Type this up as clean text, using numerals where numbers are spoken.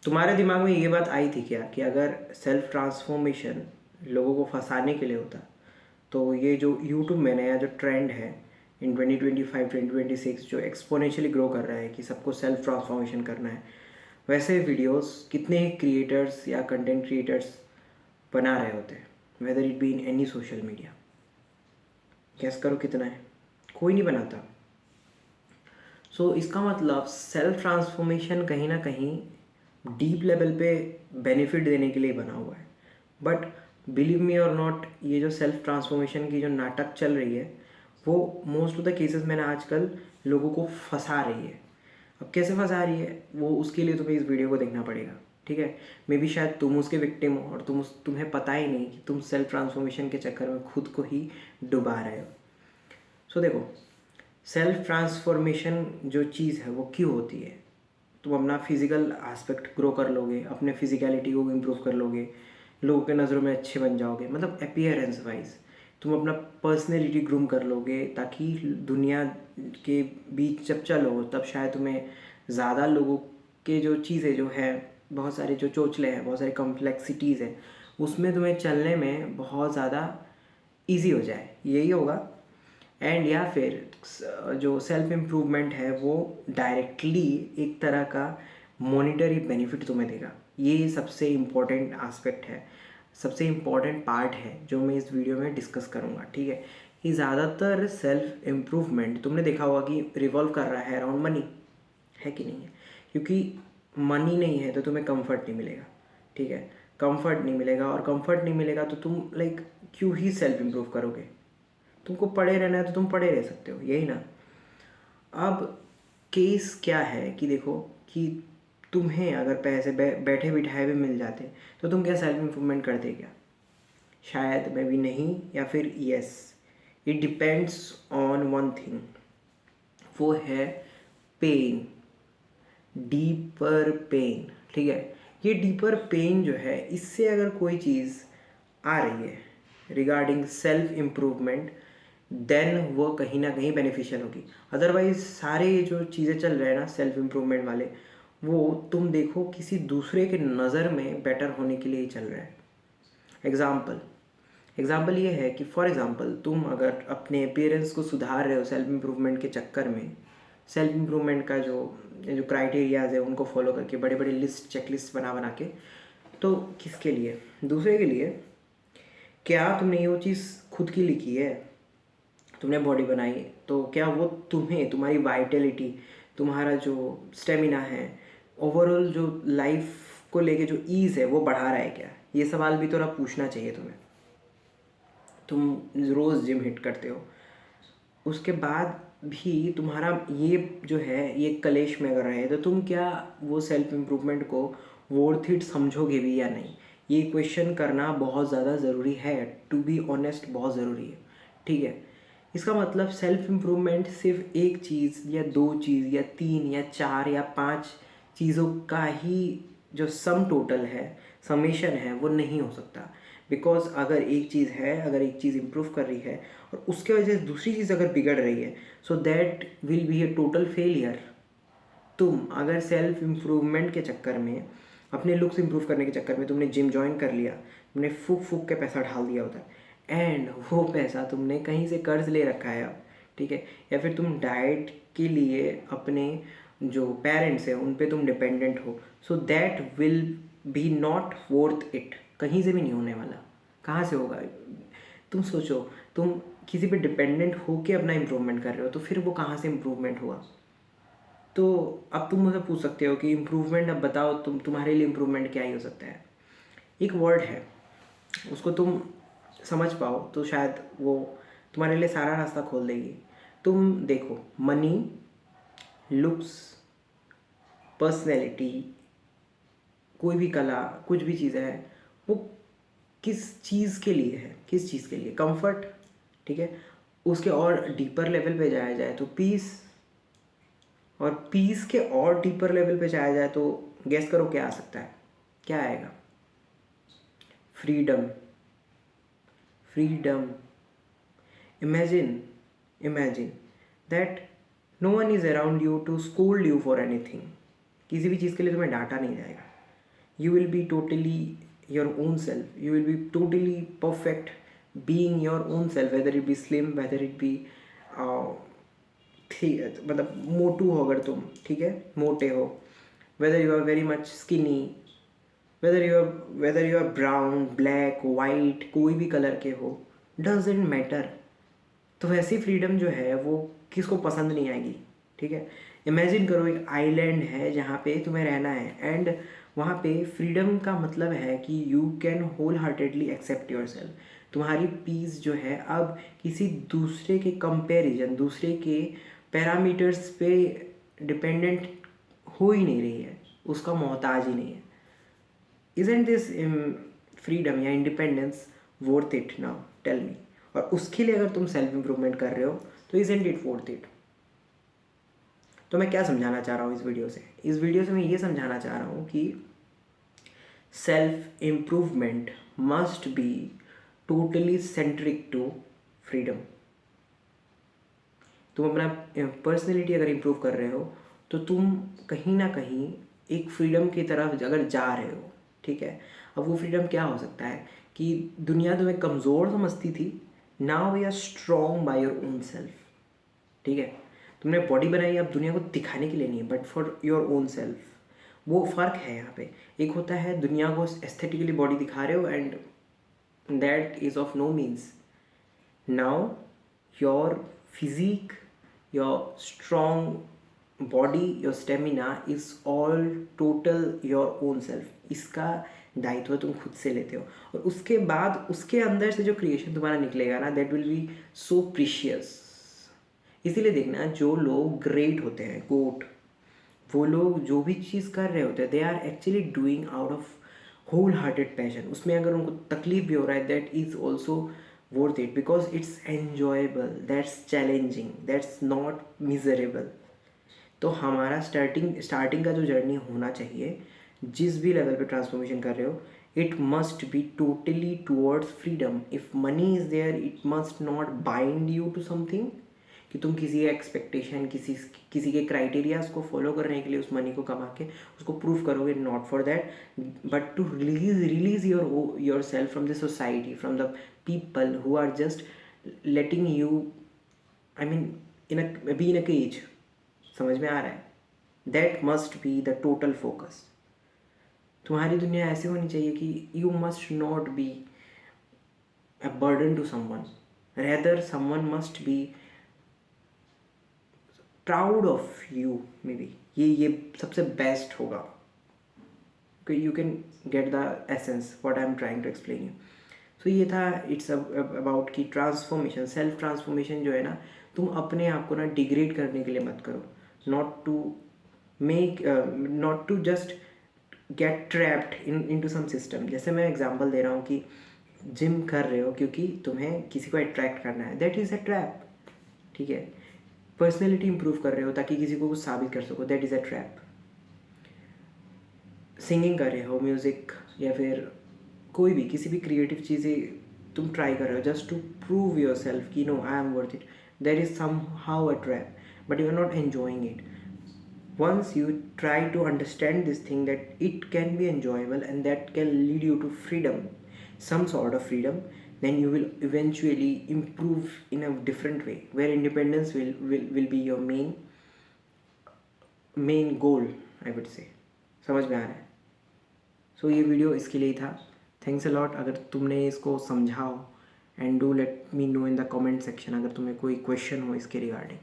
तुम्हारे दिमाग में ये बात आई थी क्या कि अगर सेल्फ ट्रांसफॉर्मेशन लोगों को फंसाने के लिए होता तो ये जो यूट्यूब में नया जो ट्रेंड है इन 2025 2026 जो एक्सपोनेंशियली ग्रो कर रहा है कि सबको सेल्फ ट्रांसफॉर्मेशन करना है, वैसे वीडियोस कितने ही क्रिएटर्स या कंटेंट क्रिएटर्स बना रहे होते हैं, whether it be in any social media. Gas करो कितना है? कोई नहीं बनाता। सो इसका मतलब सेल्फ ट्रांसफॉर्मेशन कहीं ना कहीं डीप लेवल पे बेनिफिट देने के लिए बना हुआ है। बट बिलीव मी और नॉट, ये जो सेल्फ ट्रांसफॉर्मेशन की जो नाटक चल रही है वो मोस्ट ऑफ द केसेस मैंने आजकल लोगों को फंसा रही है। अब कैसे फंसा रही है वो, उसके लिए तुम्हें इस वीडियो को देखना पड़ेगा, ठीक है। मे बी शायद तुम उसके विक्टिम हो और तुम्हें पता ही नहीं कि तुम सेल्फ ट्रांसफॉर्मेशन के चक्कर में खुद को ही डुबा रहे हो। सो देखो, सेल्फ ट्रांसफॉर्मेशन जो चीज़ है वो क्यों होती है? तुम अपना फिजिकल एस्पेक्ट ग्रो कर लोगे, अपने फिजिकलिटी को इम्प्रूव कर लोगे, लोगों के नज़रों में अच्छे बन जाओगे, मतलब अपीयरेंस वाइज तुम अपना पर्सनैलिटी ग्रूम कर लोगे, ताकि दुनिया के बीच जब चलो तब शायद तुम्हें ज़्यादा लोगों के जो चीज़ें जो है, बहुत सारे जो चोचले हैं, बहुत सारी कॉम्प्लेक्सिटीज़ हैं, उसमें तुम्हें चलने में बहुत ज़्यादा ईजी हो जाए, यही होगा। एंड या फिर जो सेल्फ इम्प्रूवमेंट है वो डायरेक्टली एक तरह का मॉनिटरी बेनिफिट तुम्हें देगा। ये सबसे इम्पोर्टेंट एस्पेक्ट है, सबसे इम्पोर्टेंट पार्ट है जो मैं इस वीडियो में डिस्कस करूँगा, ठीक है। कि ज़्यादातर सेल्फ इम्प्रूवमेंट तुमने देखा होगा कि रिवॉल्व कर रहा है अराउंड मनी, है कि नहीं है? क्योंकि मनी नहीं है तो तुम्हें कंफर्ट नहीं मिलेगा, ठीक है। कंफर्ट नहीं मिलेगा, और कंफर्ट नहीं मिलेगा तो तुम लाइक क्यों ही सेल्फ इम्प्रूव करोगे? तुमको पढ़े रहना है तो तुम पढ़े रह सकते हो, यही ना। अब केस क्या है कि देखो कि तुम्हें अगर पैसे बैठे बिठाए भी मिल जाते तो तुम क्या सेल्फ इम्प्रूवमेंट करते क्या? शायद मे भी नहीं, या फिर yes. It depends on one thing, वो है पेन, डीपर पेन, ठीक है। ये डीपर पेन जो है, इससे अगर कोई चीज़ आ रही है रिगार्डिंग सेल्फ इम्प्रूवमेंट, देन वो कहीं ना कहीं बेनिफिशियल होगी। अदरवाइज सारे ये जो चीज़ें चल रहे हैं ना सेल्फ इम्प्रूवमेंट वाले, वो तुम देखो किसी दूसरे के नज़र में बेटर होने के लिए ही चल रहा है। एग्ज़ाम्पल ये है कि फॉर एग्ज़ाम्पल तुम अगर अपने अपीयरेंस को सुधार रहे हो सेल्फ इम्प्रूवमेंट के चक्कर में, सेल्फ इम्प्रूवमेंट का जो जो क्राइटेरियाज है उनको फॉलो करके बड़े बड़े लिस्ट चेकलिस्ट बना बना के, तो किसके लिए? दूसरे के लिए। क्या तुमने वो चीज़ खुद की लिखी है? तुमने बॉडी बनाई तो क्या वो तुम्हें, तुम्हारी वाइटलिटी, तुम्हारा जो स्टेमिना है, ओवरऑल जो लाइफ को लेके जो ईज़ है वो बढ़ा रहा है क्या? ये सवाल भी थोड़ा पूछना चाहिए तुम्हें। तुम रोज़ जिम हिट करते हो, उसके बाद भी तुम्हारा ये जो है ये कलेश में अगर रहे तो तुम क्या वो सेल्फ इम्प्रूवमेंट को वर्थ इट समझोगे भी या नहीं? ये क्वेश्चन करना बहुत ज़्यादा ज़रूरी है, टू बी ऑनेस्ट बहुत ज़रूरी है, ठीक है। इसका मतलब सेल्फ इम्प्रूवमेंट सिर्फ एक चीज़ या दो चीज़ या तीन या चार या पांच चीज़ों का ही जो सम टोटल है, समेशन है, वो नहीं हो सकता। बिकॉज अगर एक चीज़ है, अगर एक चीज़ इम्प्रूव कर रही है और उसके वजह से दूसरी चीज़ अगर बिगड़ रही है, so that will be A total failure. तुम अगर सेल्फ इम्प्रूवमेंट के चक्कर में, अपने लुक्स इम्प्रूव करने के चक्कर में तुमने जिम ज्वाइन कर लिया, तुमने फूक फूक के पैसा ढाल दिया होता है, एंड वो पैसा तुमने कहीं से कर्ज ले रखा है अब, ठीक है। या फिर तुम डाइट के लिए अपने जो पेरेंट्स हैं उन पे तुम डिपेंडेंट हो, so that will be not worth it. कहीं से भी नहीं होने वाला। कहाँ से होगा? तुम सोचो, तुम किसी पे डिपेंडेंट हो के अपना इम्प्रूवमेंट कर रहे हो तो फिर वो कहाँ से इम्प्रूवमेंट हुआ? तो अब तुम मुझे पूछ सकते हो कि इम्प्रूवमेंट, अब बताओ तुम्हारे लिए इम्प्रूवमेंट क्या ही हो सकता है? एक वर्ड है, उसको तुम समझ पाओ तो शायद वो तुम्हारे लिए सारा रास्ता खोल देगी। तुम देखो, मनी, लुक्स, पर्सनैलिटी, कोई भी कला, कुछ भी चीज़ है, वो किस चीज़ के लिए है? किस चीज़ के लिए? कंफर्ट, ठीक है। उसके और डीपर लेवल पे जाया जाए तो पीस, और पीस के और डीपर लेवल पे जाया जाए तो गेस करो क्या आ सकता है? क्या आएगा? Freedom. Freedom. Imagine, imagine that no one is around you to schooled you for anything. किसी भी चीज़ के लिए तुम्हें डांटा नहीं जाएगा, you will be totally your own self, you will be totally perfect being your own self, whether it be slim, whether it be ठीक है, मतलब मोटू हो अगर तुम, ठीक है, मोटे हो, whether you are very much skinny, whether you are brown, black, white, कोई भी कलर के हो, doesn't matter। तो वैसी फ्रीडम जो है वो किसको पसंद नहीं आएगी, ठीक है। इमेजिन करो एक आइलैंड है जहाँ पे तुम्हें रहना है, एंड वहाँ पे फ्रीडम का मतलब है कि you can wholeheartedly accept yourself. तुम्हारी पीस जो है अब किसी दूसरे के कंपैरिजन, दूसरे के पैरामीटर्स पे डिपेंडेंट हो ही नहीं रही है, उसका मोहताज ही नहीं है। Isn't this freedom या independence worth it now? Tell me। और उसके लिए अगर तुम सेल्फ इम्प्रूवमेंट कर रहे हो तो isn't it worth it? तो मैं क्या समझाना चाह रहा हूँ इस वीडियो से? इस वीडियो से मैं ये समझाना चाह रहा हूँ कि self improvement must be totally centric to freedom. तुम अपना पर्सनैलिटी अगर इम्प्रूव कर रहे हो तो तुम कहीं ना कहीं एक फ्रीडम की तरफ अगर जा रहे हो, ठीक है। अब वो फ्रीडम क्या हो सकता है कि दुनिया तुम्हें कमज़ोर समझती थी, now we are strong by your own self, ठीक है। तुमने बॉडी बनाई अब दुनिया को दिखाने के लिए नहीं है, but for your own self. वो फ़र्क है यहाँ पे। एक होता है दुनिया को एस्थेटिकली बॉडी दिखा रहे हो, and that is of no means. Now your physique, your strong body, your stamina is all total your own self. इसका दायित्व तुम खुद से लेते हो, और उसके बाद उसके अंदर से जो क्रिएशन तुम्हारा निकलेगा ना, that will be so precious. इसीलिए देखना, जो लोग ग्रेट होते हैं, गोट, वो लोग जो भी चीज़ कर रहे होते हैं, they are actually doing out of whole hearted passion. उसमें अगर उनको तकलीफ भी हो रहा है, that is also worth it, because it's enjoyable, that's challenging, that's not miserable. तो हमारा स्टार्टिंग का जो जर्नी होना चाहिए, जिस भी लेवल पे ट्रांसफॉर्मेशन कर रहे हो, it must be totally towards freedom. If money is there, it must not bind you to something, कि तुम किसी एक्सपेक्टेशन, किसी के क्राइटेरियाज को फॉलो करने के लिए उस मनी को कमा के उसको प्रूव करोगे। Not for that, but to release yourself from the society, from the people who are just letting you, I mean be in a cage. समझ में आ रहा है? That must be the total focus. तुम्हारी दुनिया ऐसी होनी चाहिए कि you must not be a burden to someone, rather someone must be proud of you. May be ये सबसे बेस्ट होगा। You can get the essence what I am trying to explain you. So ये था, it's about कि transformation, self transformation जो है ना, तुम अपने आप को ना डिग्रेड करने के लिए मत करो। Not to just get trapped into some system. जैसे मैं एग्जांपल दे रहा हूँ कि जिम कर रहे हो क्योंकि तुम्हें किसी को अट्रैक्ट करना है, दैट इज़ अ ट्रैप, ठीक है। पर्सनैलिटी इंप्रूव कर रहे हो ताकि किसी को कुछ साबित कर सको, that is a trap. Singing कर रहे हो, म्यूज़िक, या फिर कोई भी किसी भी क्रिएटिव चीज़ें तुम ट्राई कर रहे हो just to prove yourself कि no I am worth it, that is somehow a trap, but you are not enjoying it. Once you try to understand this thing, that it can be enjoyable and that can lead you to freedom, some sort of freedom, then you will eventually improve in a different way, where independence will be your main goal, I would say। समझ में आ रहा है? सो ये video इसके लिए था। Thanks a lot अगर तुमने इसको समझा हो, and do let me know in the comment section अगर तुम्हें कोई क्वेश्चन हो इसके रिगार्डिंग।